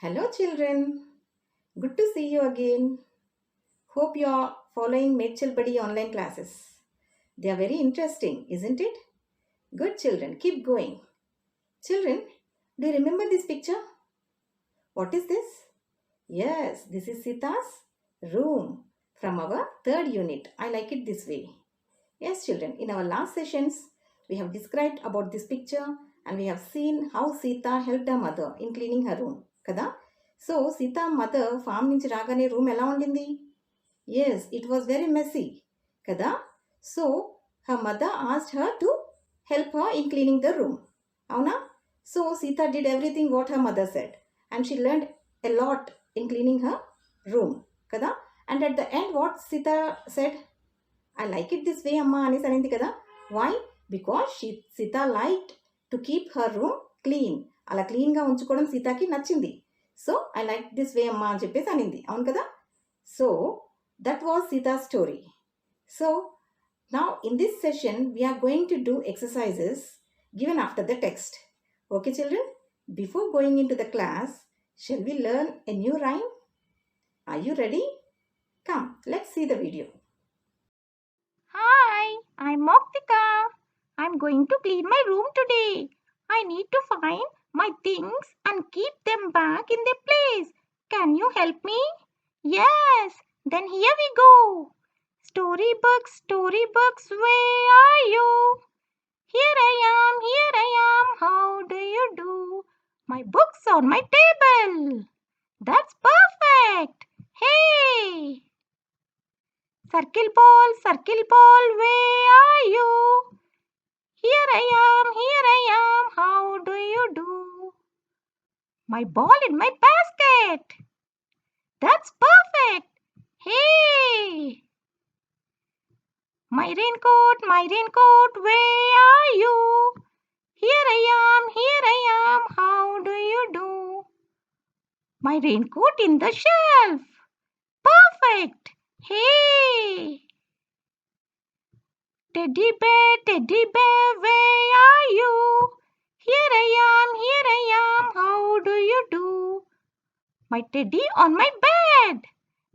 Hello, children. Good to see you again. Hope you are following Mitchell Buddy online classes. They are very interesting, isn't it? Good, children. Keep going. Children, do you remember this picture? What is this? Yes, this is Sita's room from our third unit. I like it this way. Yes, children, in our last sessions, we have described about this picture and we have seen how Sita helped her mother in cleaning her room. Kada? So, Sita mother farm నుంచి రాగానే room ఎలా ఉండింది? Yes, it was very messy. Kada? So, her mother asked her to help her in cleaning the room. Avuna? So, Sita did everything what her mother said and she learned a lot in cleaning her room. Kada? And at the end, what Sita said? I like it this way, Amma అనేసి అనింది కదా. Why? Because Sita liked to keep her room clean. అలా క్లీన్గా ఉంచుకోవడం సీతాకి నచ్చింది. So I like this way అమ్మా అని చెప్పేసి అనింది. అవును కదా. So that was Sita's story. So now in this session we are going to do exercises given after the text. Okay children, before going into the class, shall we learn a new rhyme? Are you ready? Come, let's see the video. Hi, I'm Moktika. I'm going to clean my room today. I need to find my things and keep them back in their place. Can you help me? Yes, then here we go. Storybooks, where are you? Here I am, how do you do? My book's on my table. That's perfect. Hey! Circle ball, where are you? Here I am, how do you do? My ball in my basket. That's perfect. Hey! My raincoat, where are you? Here I am, how do you do? My raincoat in the shelf. Perfect. Hey! Teddy bear, where are you? Here I am, how do you do? My teddy on my bed.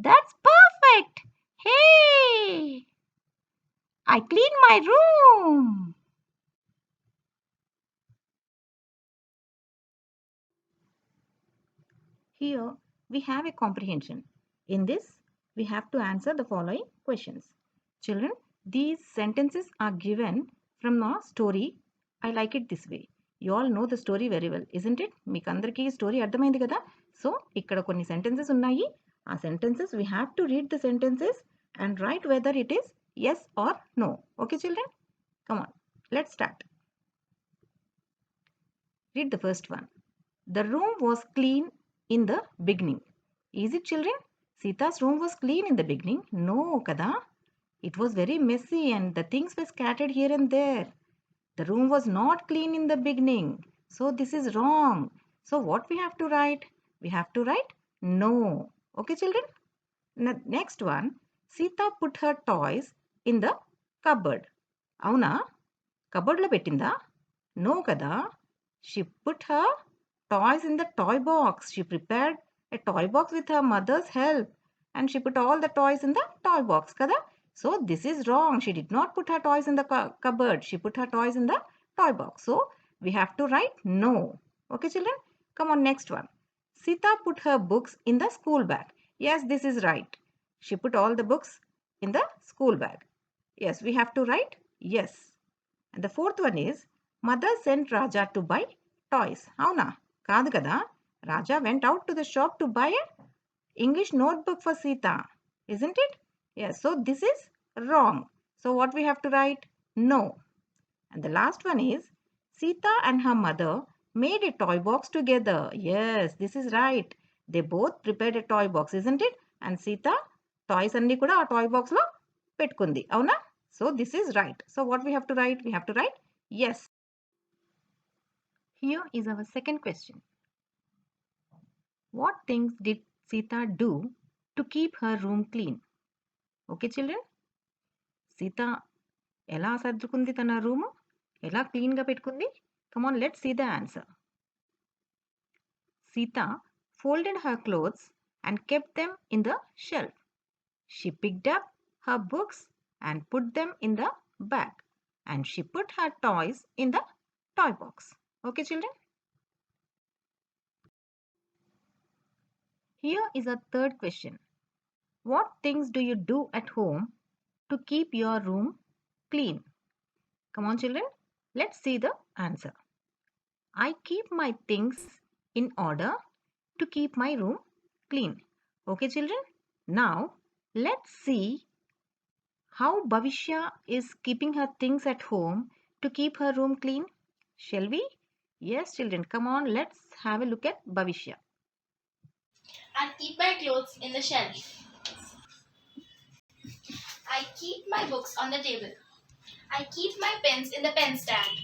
That's perfect. Hey! I clean my room. Here we have a comprehension. In this, we have to answer the following questions. Children, these sentences are given from a story. I like it this way. You all know the story very well, isn't it? మీకు అందరికీ story అర్థమైంది కదా. So ఇక్కడ కొన్ని sentences ఉన్నాయి. ఆ sentences we have to read the sentences and write whether it is yes or no. Okay children? Come on, let's start. Read the first one. The room was clean in the beginning. Is it children? Sita's room was clean in the beginning? No, kada. It was very messy and the things were scattered here and there. The room was not clean in the beginning. So this is wrong. So what we have to write? We have to write no. Okay children? Next one. Sita put her toys in the cupboard. Avuna? Cupboard lo pettinda? No kada. She put her toys in the toy box. She prepared a toy box with her mother's help and she put all the toys in the toy box kada. So this is wrong. She did not put her toys in the cupboard. She put her toys in the toy box. So we have to write no. Okay children? Come on, next one. Sita put her books in the school bag. Yes, this is right. She put all the books in the school bag. Yes, we have to write yes. And the fourth one is mother sent Raja to buy toys. Avuna? Kaadu kada. Raja went out to the shop to buy an English notebook for Sita. Isn't it? Yes, so this is wrong. So what we have to write? No. And the last one is Sita and her mother made a toy box together. Yes, this is right. They both prepared a toy box, isn't it? And Sita toys anni kuda aa toy box lo pettukundi. Avuna? So this is right. So what we have to write? We have to write yes. Here is our second question. What things did Sita do to keep her room clean? Okay children? Sita ఎలా సర్దుకుంది తన room? ఎలా క్లీన్గా పెట్టుకుంది? Come on, let's see the answer. Sita folded her clothes and kept them in the shelf. She picked up her books and put them in the bag. And she put her toys in the toy box. Okay, children? Here is a third question. What things do you do at home to keep your room clean? Come on, children. Let's see the answer. I keep my things in order to keep my room clean. Okay, children? Now, let's see how Bhavishya is keeping her things at home to keep her room clean. Shall we? Yes, children. Come on, let's have a look at Bhavishya. I keep my clothes in the shelf. I keep my books on the table. I keep my pens in the pen stand.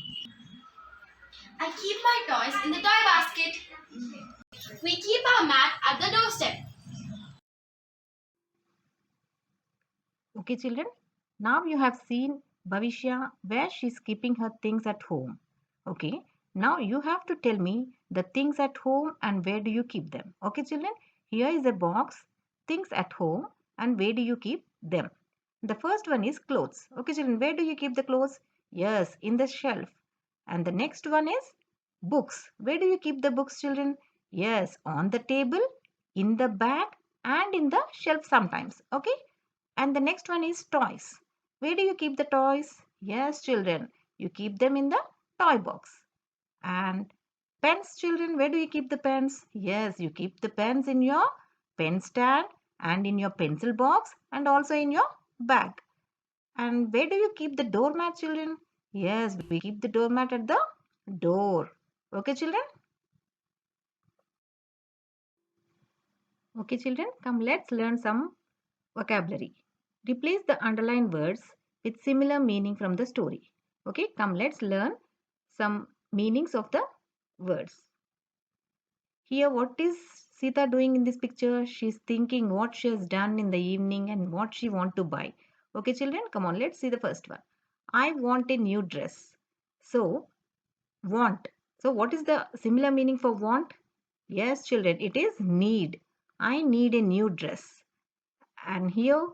I keep my toys in the toy basket. We keep our mat at the doorstep. Okay, children. Now you have seen Bhavishya where she's keeping her things at home. Okay. Now you have to tell me the things at home and where do you keep them. Okay, children. Here is a box, things at home, and where do you keep them. The first one is clothes. Okay, children. Where do you keep the clothes? Yes, in the shelf. And the next one is books. Where do you keep the books, children? Yes, on the table, in the bag, and in the shelf sometimes. Okay. And the next one is toys. Where do you keep the toys? Yes, children, you keep them in the toy box. And pens, children, where do you keep the pens? Yes, you keep the pens in your pen stand and in your pencil box and also in your bag. And where do you keep the doormat, children? Yes, we keep the doormat at the door. Okay, children? Okay, children, come let's learn some vocabulary. Replace the underlined words with similar meaning from the story. Okay, come let's learn some meanings of the words. Here, what is Sita doing in this picture? She's thinking what she has done in the evening and what she want to buy. Okay, children, come on, let's see the first one. I want a new dress. So, want. So, what is the similar meaning for want? Yes, children, it is need. I need a new dress. And here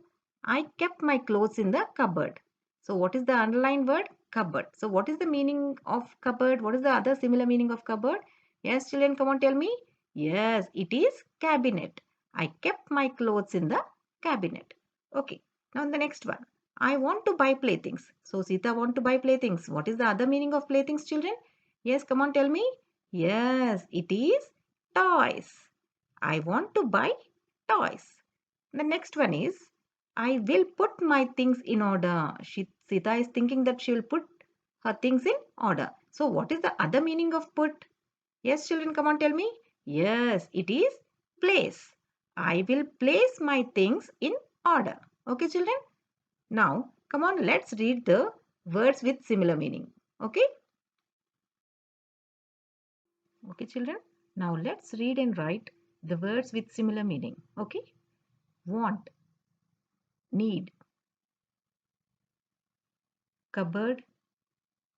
I kept my clothes in the cupboard. So what is the underlined word? Cupboard. So what is the meaning of cupboard? What is the other similar meaning of cupboard? Yes, children, come on, tell me. Yes, it is cabinet. I kept my clothes in the cabinet. Okay, now the next one. I want to buy playthings. So Sita want to buy playthings. What is the other meaning of playthings, children? Yes, come on, tell me. Yes, it is toys. I want to buy toys. The next one is, I will put my things in order. Sita is thinking that she will put her things in order. So what is the other meaning of put? Yes, children, come on, tell me. Yes, it is place. I will place my things in order. Okay, children? Now, come on, let's read the words with similar meaning. Okay? Okay, children? Now, let's read and write the words with similar meaning. Okay? Want, need, cupboard,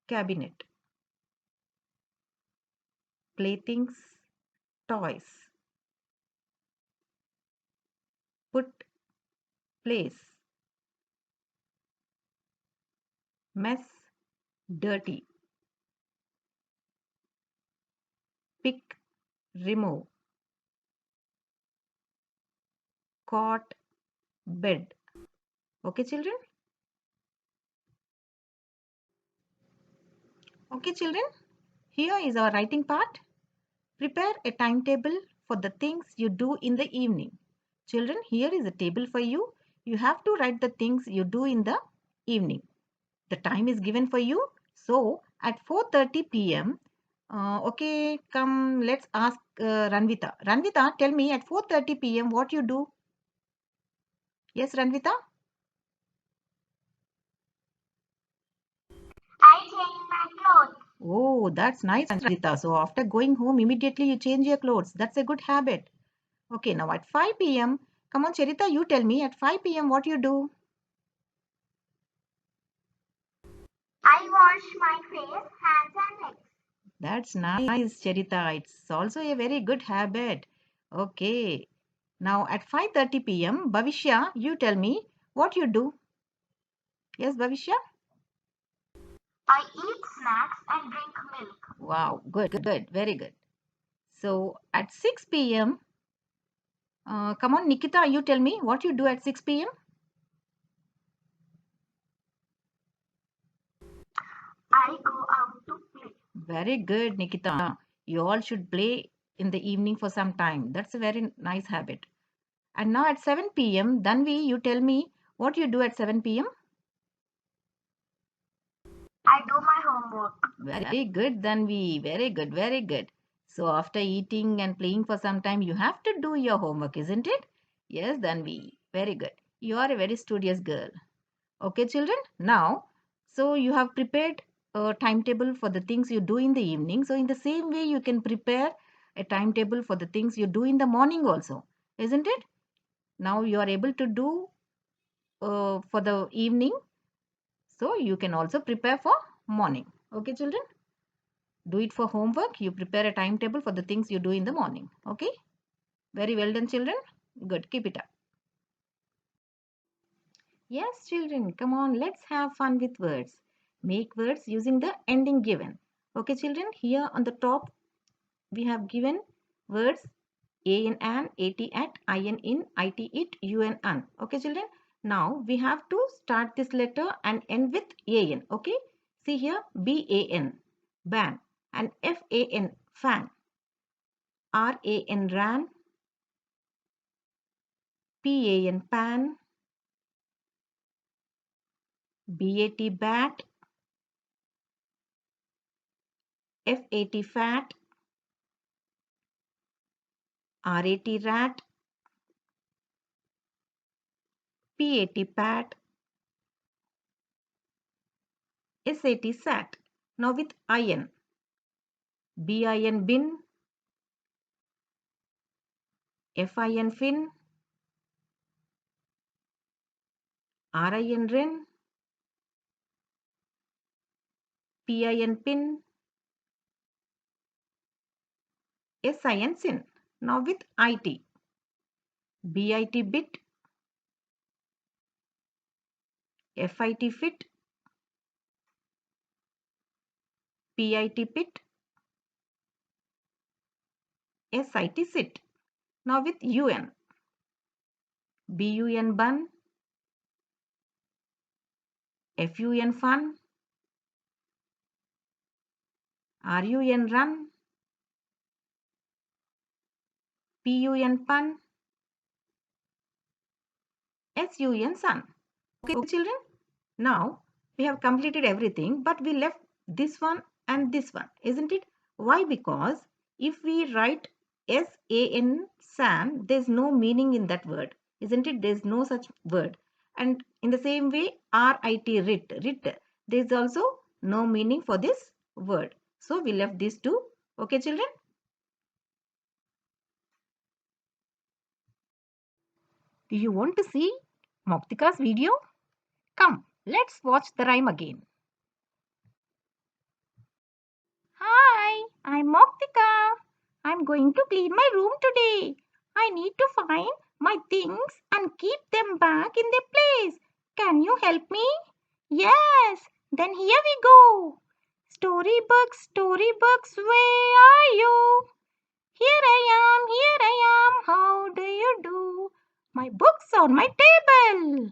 cabinet, playthings, toys, put, place, mess, dirty, pick, remove, cot, bed. Okay, children? Okay, children? Here is our writing part. Prepare a timetable for the things you do in the evening. Children, here is a table for you. You have to write the things you do in the evening. The time is given for you. So, at 4:30 p.m., okay, come, let's ask Ranvita. Ranvita, tell me at 4:30 p.m. what you do? Yes, Ranvita? I change my clothes. Oh, that's nice, Ranvita. So, after going home, immediately you change your clothes. That's a good habit. Okay, now at 5 p.m., come on, Charita, you tell me at 5 p.m. what you do? I wash my face, hands, and legs. That's nice, Charita. It's also a very good habit. Okay. Now at 5:30 p.m., Bhavishya, you tell me what you do. Yes, Bhavishya? I eat snacks and drink milk. Wow, good, very good. So at 6 p.m., come on, Nikita, you tell me what you do at 6 p.m. I go out to play. Very good, Nikita. You all should play in the evening for some time. That's a very nice habit. And now at 7 p.m., Danvi, you tell me what you do at 7 p.m. I do my homework. Very good, Danvi. Very good, very good. So after eating and playing for some time, you have to do your homework, isn't it? Yes, Danvi. Very good. You are a very studious girl. Okay, children. Now, so you have prepared a timetable for the things you do in the evening. So in the same way, you can prepare a timetable for the things you do in the morning also, isn't it? Now you are able to do for the evening. So you can also prepare for morning. Okay, children? Do it for homework. You prepare a timetable for the things you do in the morning. Okay? Very well done, children. Good. Keep it up. Yes, children. Come on. Let's have fun with words. Make words using the ending given. Okay, children. Here on the top, we have given words an, at, at, in, it, un. Okay, children. Now we have to start this letter and end with an. Okay. See here, ban, and fan, ran, pan, bat, fat, rat, pat, sat. Now with bin, fin, rin, pin, sin. Now with bit, fit, pit, sit. Now with bun, fun, run, pun, sun. Okay, children. Now we have completed everything, but we left this one and this one, isn't it? Why? Because if we write san, there's no meaning in that word, isn't it? There's no such word. And in the same way, rit, there's also no meaning for this word. So we left these two. Okay, children? Do you want to see Moktika's video? Come, let's watch the rhyme again. Hi, I'm Moktika. I'm going to clean my room today. I need to find my things and keep them back in their place. Can you help me? Yes, then here we go. Storybooks, where are you? Here I am, how do you do? My book's on my table.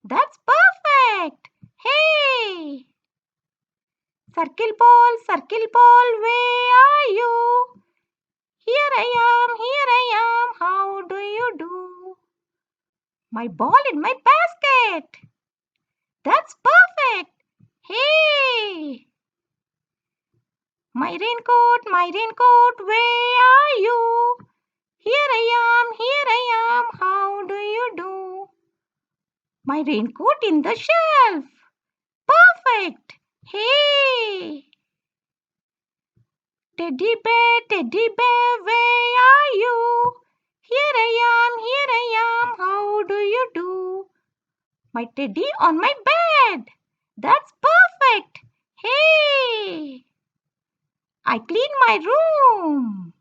That's perfect. Hey! Circle ball, where are you? Here I am, how do you do? My ball in my basket. That's perfect. Hey! My raincoat, where are you? Here I am, how do you do? My raincoat in the shelf. Perfect. Hey! Teddy bear, where are you? Here I am, how do you do? My teddy on my bed. That's perfect. Hey! I clean my room.